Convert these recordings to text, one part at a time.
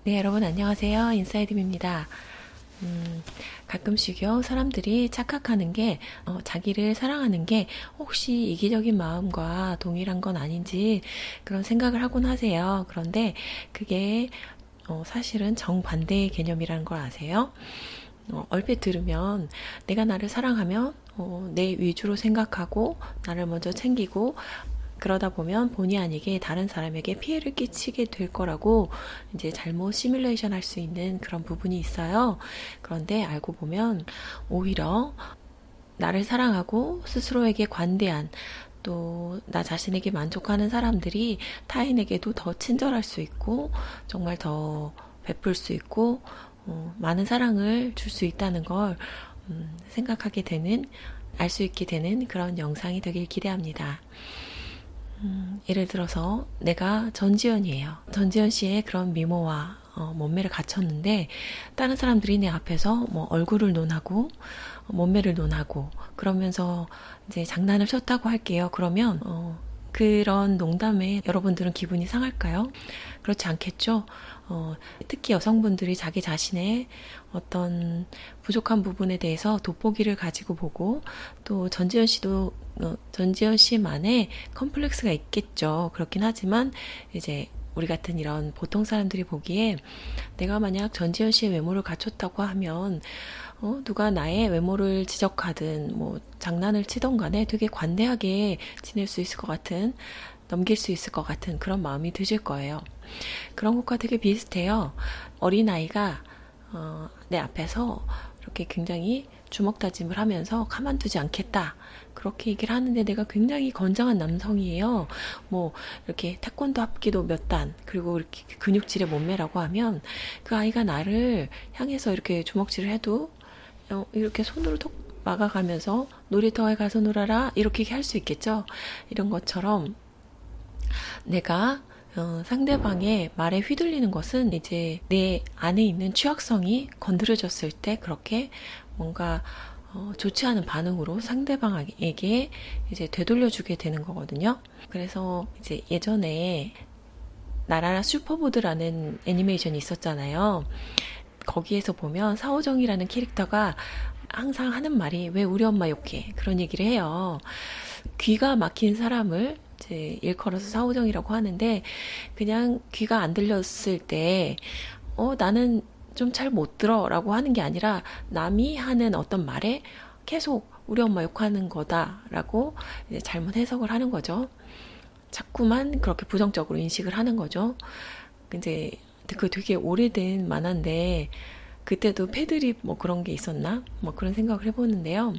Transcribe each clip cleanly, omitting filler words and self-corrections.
네, 여러분 안녕하세요. 인사이드입니다. 가끔씩요, 사람들이 착각하는 게, 자기를 사랑하는 게 혹시 이기적인 마음과 동일한 건 아닌지 그런 생각을 하곤 하세요. 그런데 그게 사실은 정반대의 개념이라는 걸 아세요? 얼핏 들으면 내가 나를 사랑하면 내 위주로 생각하고 나를 먼저 챙기고 그러다 보면 본의 아니게 다른 사람에게 피해를 끼치게 될 거라고 이제 잘못 시뮬레이션 할 수 있는 그런 부분이 있어요. 그런데 알고 보면 오히려 나를 사랑하고 스스로에게 관대한 또 나 자신에게 만족하는 사람들이 타인에게도 더 친절할 수 있고 정말 더 베풀 수 있고 많은 사랑을 줄 수 있다는 걸 생각하게 되는 알 수 있게 되는 그런 영상이 되길 기대합니다. 예를 들어서 내가 전지현이에요. 전지현 씨의 그런 미모와 몸매를 갖췄는데 다른 사람들이 내 앞에서 뭐 얼굴을 논하고 몸매를 논하고 그러면서 이제 장난을 쳤다고 할게요. 그러면 그런 농담에 여러분들은 기분이 상할까요? 그렇지 않겠죠? 특히 여성분들이 자기 자신의 어떤 부족한 부분에 대해서 돋보기를 가지고 보고 또 전지현 씨도 전지현 씨만의 컴플렉스가 있겠죠. 그렇긴 하지만 이제 우리 같은 이런 보통 사람들이 보기에 내가 만약 전지현 씨의 외모를 갖췄다고 하면 누가 나의 외모를 지적하든 뭐 장난을 치던 간에 되게 관대하게 지낼 수 있을 것 같은 넘길 수 있을 것 같은 그런 마음이 드실 거예요. 그런 것과 되게 비슷해요. 어린아이가 내 앞에서 이렇게 굉장히 주먹다짐을 하면서 가만두지 않겠다. 그렇게 얘기를 하는데 내가 굉장히 건장한 남성이에요. 뭐 이렇게 태권도 합기도 몇 단, 그리고 이렇게 근육질의 몸매라고 하면 그 아이가 나를 향해서 이렇게 주먹질을 해도 이렇게 손으로 톡 막아가면서 놀이터에 가서 놀아라 이렇게 할 수 있겠죠. 이런 것처럼 내가 상대방의 말에 휘둘리는 것은 이제 내 안에 있는 취약성이 건드려졌을 때 그렇게 뭔가 좋지 않은 반응으로 상대방에게 이제 되돌려주게 되는 거거든요. 그래서 이제 예전에 나라라 슈퍼보드라는 애니메이션이 있었잖아요. 거기에서 보면 사오정이라는 캐릭터가 항상 하는 말이 왜 우리 엄마 욕해? 그런 얘기를 해요. 귀가 막힌 사람을 이제 일컬어서 사오정이라고 하는데 그냥 귀가 안 들렸을 때 나는 좀 잘 못 들어 라고 하는 게 아니라 남이 하는 어떤 말에 계속 우리 엄마 욕하는 거다라고 이제 잘못 해석을 하는 거죠. 자꾸만 그렇게 부정적으로 인식을 하는 거죠. 이제 그 되게 오래된 만화인데 그때도 패드립 뭐 그런 게 있었나? 뭐 그런 생각을 해보는데요.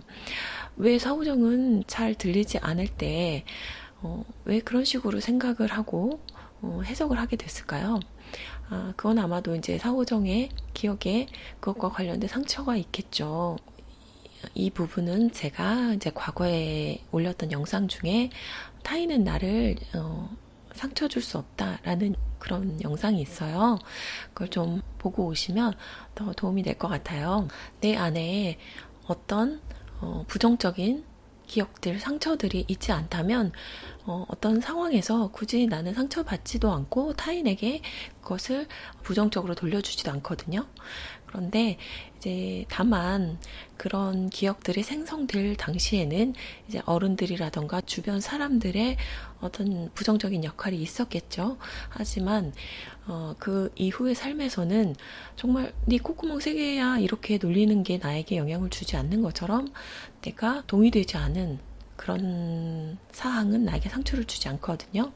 왜 사후정은 잘 들리지 않을 때, 왜 그런 식으로 생각을 하고, 해석을 하게 됐을까요? 그건 아마도 이제 사후정의 기억에 그것과 관련된 상처가 있겠죠. 이 부분은 제가 이제 과거에 올렸던 영상 중에 타인은 나를 상처 줄 수 없다라는 그런 영상이 있어요. 그걸 좀 보고 오시면 더 도움이 될 것 같아요. 내 안에 어떤 부정적인 기억들, 상처들이 있지 않다면 어떤 상황에서 굳이 나는 상처받지도 않고 타인에게 그것을 부정적으로 돌려주지도 않거든요. 그런데 이제 다만 그런 기억들이 생성될 당시에는 이제 어른들이라던가 주변 사람들의 어떤 부정적인 역할이 있었겠죠. 하지만 그 이후의 삶에서는 정말 네 콧구멍 세 개야 이렇게 놀리는 게 나에게 영향을 주지 않는 것처럼 내가 동의되지 않은 그런 사항은 나에게 상처를 주지 않거든요.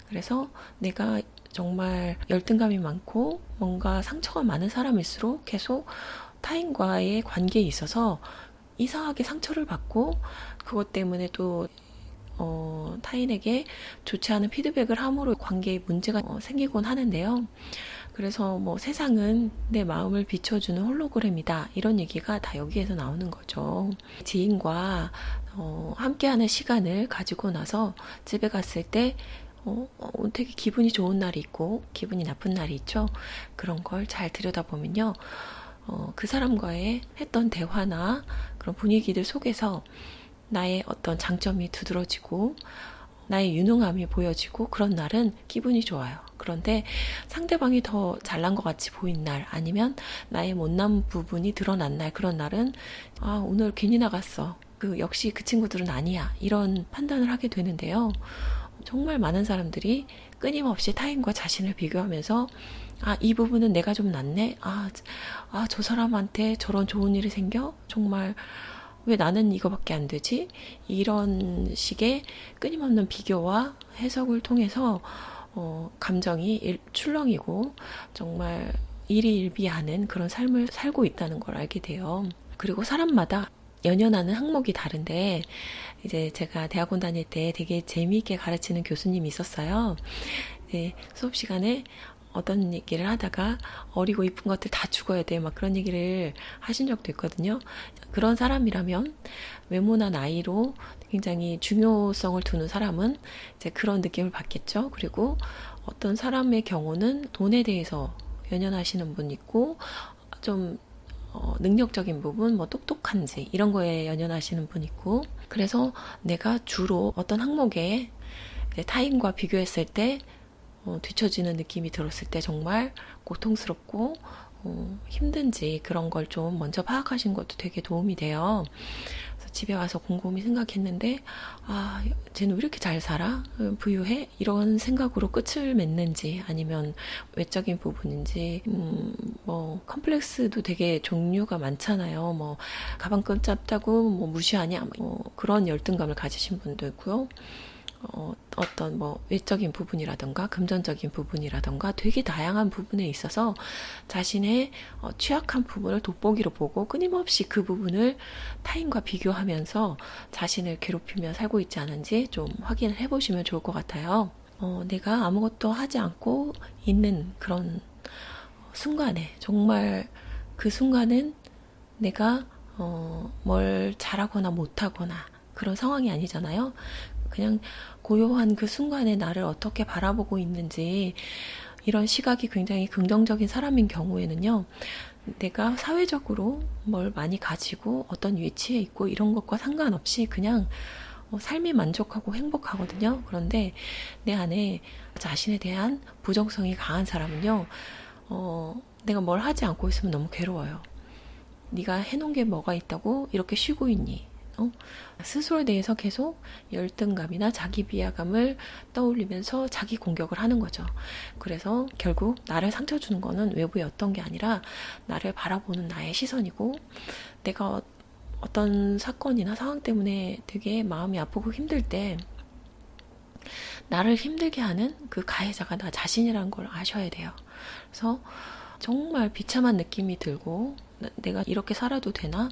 그래서 내가 정말 열등감이 많고 뭔가 상처가 많은 사람일수록 계속 타인과의 관계에 있어서 이상하게 상처를 받고 그것 때문에 또 타인에게 좋지 않은 피드백을 함으로 관계에 문제가 생기곤 하는데요. 그래서 뭐 세상은 내 마음을 비춰주는 홀로그램이다 이런 얘기가 다 여기에서 나오는 거죠. 지인과 함께하는 시간을 가지고 나서 집에 갔을 때 되게 기분이 좋은 날이 있고 기분이 나쁜 날이 있죠. 그런 걸 잘 들여다보면요. 그 사람과의 했던 대화나 그런 분위기들 속에서 나의 어떤 장점이 두드러지고 나의 유능함이 보여지고 그런 날은 기분이 좋아요. 그런데 상대방이 더 잘난 것 같이 보인 날, 아니면 나의 못난 부분이 드러난 날, 그런 날은 아, 오늘 괜히 나갔어. 역시 그 친구들은 아니야. 이런 판단을 하게 되는데요. 정말 많은 사람들이 끊임없이 타인과 자신을 비교하면서 아, 이 부분은 내가 좀 낫네. 저 사람한테 저런 좋은 일이 생겨? 정말 왜 나는 이거밖에 안 되지? 이런 식의 끊임없는 비교와 해석을 통해서 감정이 출렁이고 정말 일희일비하는 그런 삶을 살고 있다는 걸 알게 돼요. 그리고 사람마다 연연하는 항목이 다른데, 이제 제가 대학원 다닐 때 되게 재미있게 가르치는 교수님이 있었어요. 네, 수업 시간에 어떤 얘기를 하다가 어리고 이쁜 것들 다 죽어야 돼, 막 그런 얘기를 하신 적도 있거든요. 그런 사람이라면 외모나 나이로 굉장히 중요성을 두는 사람은 이제 그런 느낌을 받겠죠. 그리고 어떤 사람의 경우는 돈에 대해서 연연하시는 분 있고, 좀 능력적인 부분, 뭐 똑똑한지 이런 거에 연연하시는 분 있고, 그래서 내가 주로 어떤 항목에 타인과 비교했을 때 뒤처지는 느낌이 들었을 때 정말 고통스럽고 힘든지 그런 걸 좀 먼저 파악하신 것도 되게 도움이 돼요. 그래서 집에 와서 곰곰이 생각했는데, 아, 쟤는 왜 이렇게 잘 살아? 부유해? 이런 생각으로 끝을 맺는지, 아니면 외적인 부분인지, 뭐 컴플렉스도 되게 종류가 많잖아요. 뭐 가방끈 짧다고 뭐 무시하냐, 뭐 그런 열등감을 가지신 분도 있고요. 어떤 뭐 외적인 부분이라던가 금전적인 부분이라던가 되게 다양한 부분에 있어서 자신의 취약한 부분을 돋보기로 보고 끊임없이 그 부분을 타인과 비교하면서 자신을 괴롭히며 살고 있지 않은지 좀 확인을 해보시면 좋을 것 같아요. 내가 아무것도 하지 않고 있는 그런 순간에, 정말 그 순간은 내가 뭘 잘하거나 못하거나 그런 상황이 아니잖아요. 그냥 고요한 그 순간에 나를 어떻게 바라보고 있는지, 이런 시각이 굉장히 긍정적인 사람인 경우에는요, 내가 사회적으로 뭘 많이 가지고 어떤 위치에 있고 이런 것과 상관없이 그냥 삶이 만족하고 행복하거든요. 그런데 내 안에 자신에 대한 부정성이 강한 사람은요, 내가 뭘 하지 않고 있으면 너무 괴로워요. 네가 해놓은 게 뭐가 있다고 이렇게 쉬고 있니? 스스로에 대해서 계속 열등감이나 자기 비하감을 떠올리면서 자기 공격을 하는 거죠. 그래서 결국 나를 상처 주는 거는 외부의 어떤 게 아니라 나를 바라보는 나의 시선이고, 내가 어떤 사건이나 상황 때문에 되게 마음이 아프고 힘들 때 나를 힘들게 하는 그 가해자가 나 자신이라는 걸 아셔야 돼요. 그래서 정말 비참한 느낌이 들고 내가 이렇게 살아도 되나?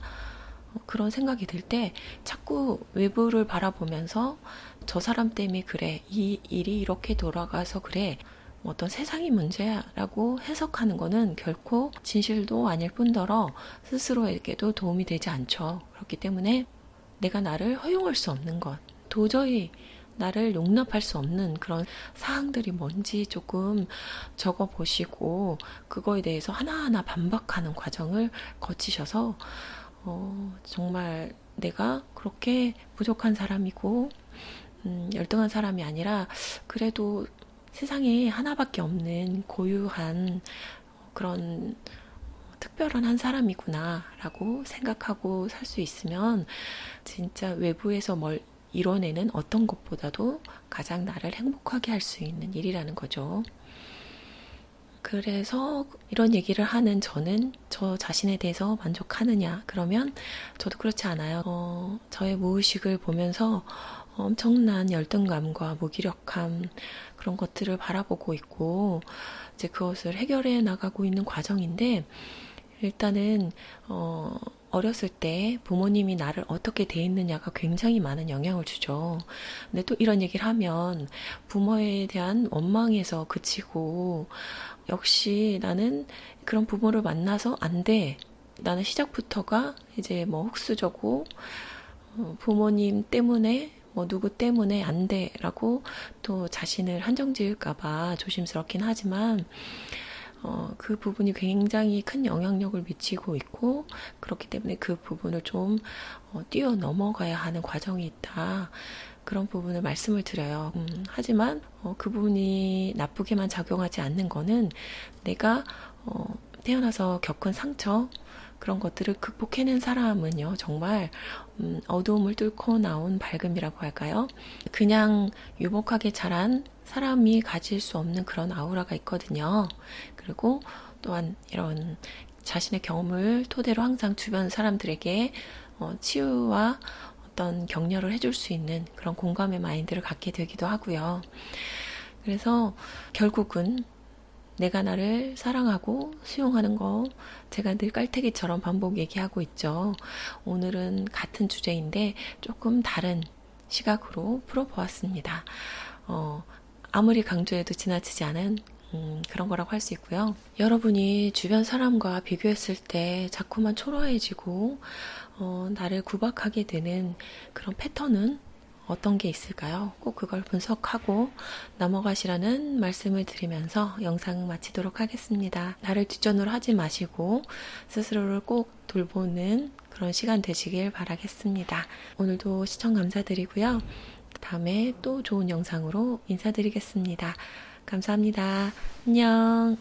그런 생각이 들 때 자꾸 외부를 바라보면서 저 사람 때문에 그래, 이 일이 이렇게 돌아가서 그래, 어떤 세상이 문제라고 해석하는 거는 결코 진실도 아닐 뿐더러 스스로에게도 도움이 되지 않죠. 그렇기 때문에 내가 나를 허용할 수 없는 것, 도저히 나를 용납할 수 없는 그런 사항들이 뭔지 조금 적어보시고 그거에 대해서 하나하나 반박하는 과정을 거치셔서 정말 내가 그렇게 부족한 사람이고 열등한 사람이 아니라 그래도 세상에 하나밖에 없는 고유한 그런 특별한 한 사람이구나 라고 생각하고 살 수 있으면 진짜 외부에서 뭘 이뤄내는 어떤 것보다도 가장 나를 행복하게 할 수 있는 일이라는 거죠. 그래서 이런 얘기를 하는 저는 저 자신에 대해서 만족하느냐? 그러면 저도 그렇지 않아요. 저의 무의식을 보면서 엄청난 열등감과 무기력함, 그런 것들을 바라보고 있고 이제 그것을 해결해 나가고 있는 과정인데, 일단은 어렸을 때 부모님이 나를 어떻게 대했느냐가 굉장히 많은 영향을 주죠. 근데 또 이런 얘기를 하면 부모에 대한 원망에서 그치고, 역시 나는 그런 부모를 만나서 안 돼. 나는 시작부터가 이제 뭐 흙수저고 부모님 때문에 뭐 누구 때문에 안 돼라고 또 자신을 한정 지을까봐 조심스럽긴 하지만 그 부분이 굉장히 큰 영향력을 미치고 있고, 그렇기 때문에 그 부분을 좀 뛰어넘어가야 하는 과정이 있다. 그런 부분을 말씀을 드려요. 하지만 그 부분이 나쁘게만 작용하지 않는 거는 내가 태어나서 겪은 상처, 그런 것들을 극복해낸 사람은요, 정말 어두움을 뚫고 나온 밝음이라고 할까요? 그냥 유복하게 자란 사람이 가질 수 없는 그런 아우라가 있거든요. 그리고 또한 이런 자신의 경험을 토대로 항상 주변 사람들에게 치유와 어떤 격려를 해줄 수 있는 그런 공감의 마인드를 갖게 되기도 하고요. 그래서 결국은 내가 나를 사랑하고 수용하는 거, 제가 늘 깔때기처럼 반복 얘기하고 있죠. 오늘은 같은 주제인데 조금 다른 시각으로 풀어보았습니다. 아무리 강조해도 지나치지 않은 그런 거라고 할 수 있고요. 여러분이 주변 사람과 비교했을 때 자꾸만 초라해지고 나를 구박하게 되는 그런 패턴은 어떤 게 있을까요? 꼭 그걸 분석하고 넘어가시라는 말씀을 드리면서 영상을 마치도록 하겠습니다. 나를 뒷전으로 하지 마시고 스스로를 꼭 돌보는 그런 시간 되시길 바라겠습니다. 오늘도 시청 감사드리고요. 다음에 또 좋은 영상으로 인사드리겠습니다. 감사합니다. 안녕.